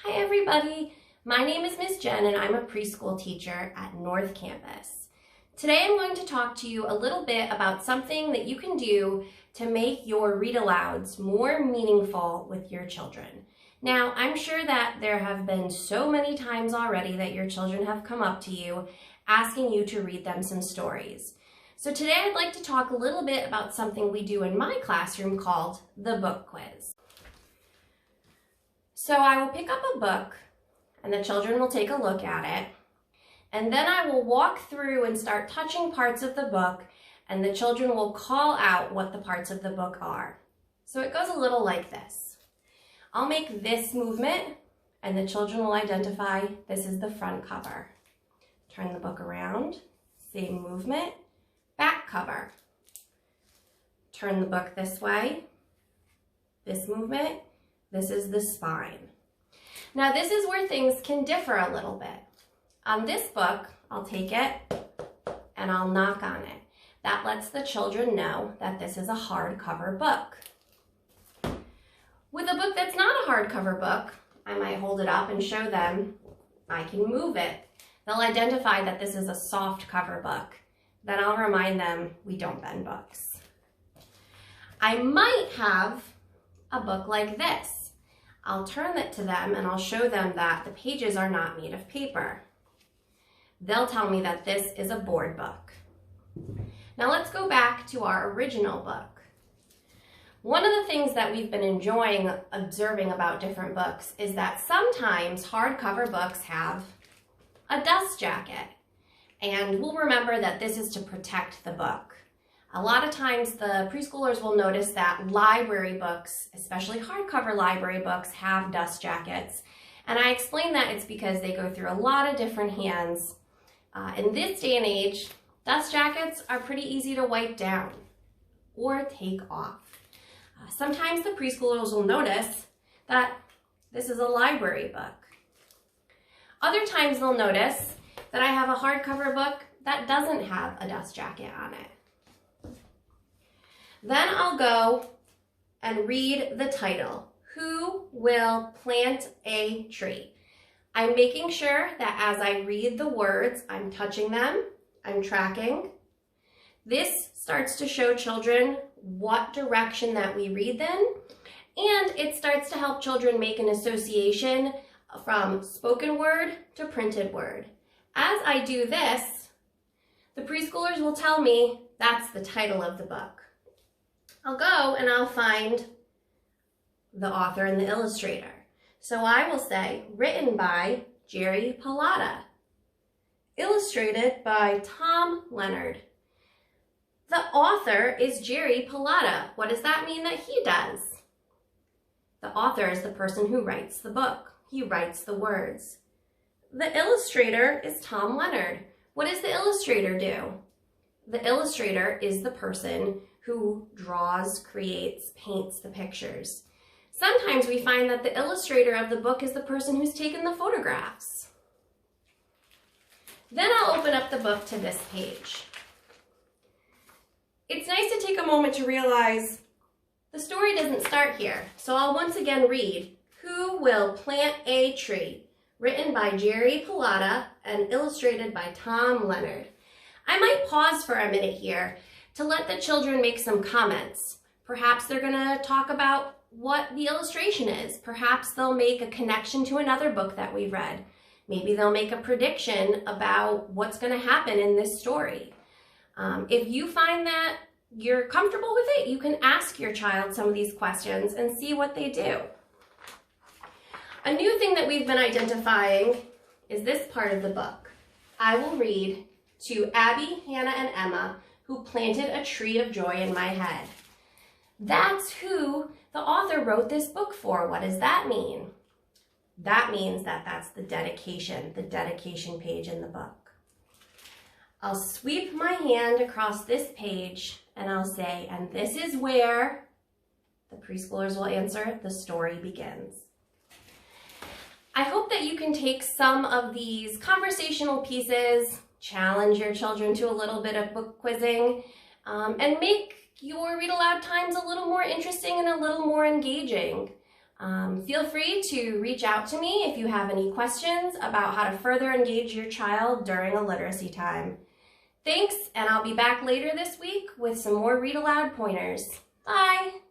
Hi everybody, my name is Miss Jen and I'm a preschool teacher at North Campus. Today I'm going to talk to you a little bit about something that you can do to make your read-alouds more meaningful with your children. Now, I'm sure that there have been so many times already that your children have come up to you asking you to read them some stories. So today I'd like to talk a little bit about something we do in my classroom called the book quiz. So I will pick up a book and the children will take a look at it, and then I will walk through and start touching parts of the book, and the children will call out what the parts of the book are. So it goes a little like this. I'll make this movement and the children will identify this is the front cover. Turn the book around, same movement, back cover. Turn the book this way, this movement, this is the spine. Now this is where things can differ a little bit. On this book, I'll take it and I'll knock on it. That lets the children know that this is a hardcover book. With a book that's not a hardcover book, I might hold it up and show them I can move it. They'll identify that this is a soft cover book. Then I'll remind them we don't bend books. I might have a book like this. I'll turn it to them and I'll show them that the pages are not made of paper. They'll tell me that this is a board book. Now let's go back to our original book. One of the things that we've been enjoying observing about different books is that sometimes hardcover books have a dust jacket. And we'll remember that this is to protect the book. A lot of times the preschoolers will notice that library books, especially hardcover library books, have dust jackets. And I explain that it's because they go through a lot of different hands. In this day and age, dust jackets are pretty easy to wipe down or take off. Sometimes the preschoolers will notice that this is a library book. Other times they'll notice that I have a hardcover book that doesn't have a dust jacket on it. Then I'll go and read the title, Who Will Plant a Tree? I'm making sure that as I read the words, I'm touching them, I'm tracking. This starts to show children what direction that we read them, and it starts to help children make an association from spoken word to printed word. As I do this, the preschoolers will tell me that's the title of the book. I'll go and I'll find the author and the illustrator. So I will say, written by Jerry Pallotta, illustrated by Tom Leonard. The author is Jerry Pallotta. What does that mean that he does? The author is the person who writes the book. He writes the words. The illustrator is Tom Leonard. What does the illustrator do? The illustrator is the person who draws, creates, paints the pictures. Sometimes we find that the illustrator of the book is the person who's taken the photographs. Then I'll open up the book to this page. It's nice to take a moment to realize the story doesn't start here. So I'll once again read, Who Will Plant a Tree? Written by Jerry Pallotta and illustrated by Tom Leonard. I might pause for a minute here to let the children make some comments. Perhaps they're gonna talk about what the illustration is. Perhaps they'll make a connection to another book that we've read. Maybe they'll make a prediction about what's gonna happen in this story. If you find that you're comfortable with it, you can ask your child some of these questions and see what they do. A new thing that we've been identifying is this part of the book. I will read to Abby, Hannah, and Emma, who planted a tree of joy in my head. That's who the author wrote this book for. What does that mean? That means that that's the dedication page in the book. I'll sweep my hand across this page and I'll say, and this is where, the preschoolers will answer, the story begins. I hope that you can take some of these conversational pieces, challenge your children to a little bit of book quizzing, and make your read aloud times a little more interesting and a little more engaging. Feel free to reach out to me if you have any questions about how to further engage your child during a literacy time. Thanks, and I'll be back later this week with some more read aloud pointers. Bye!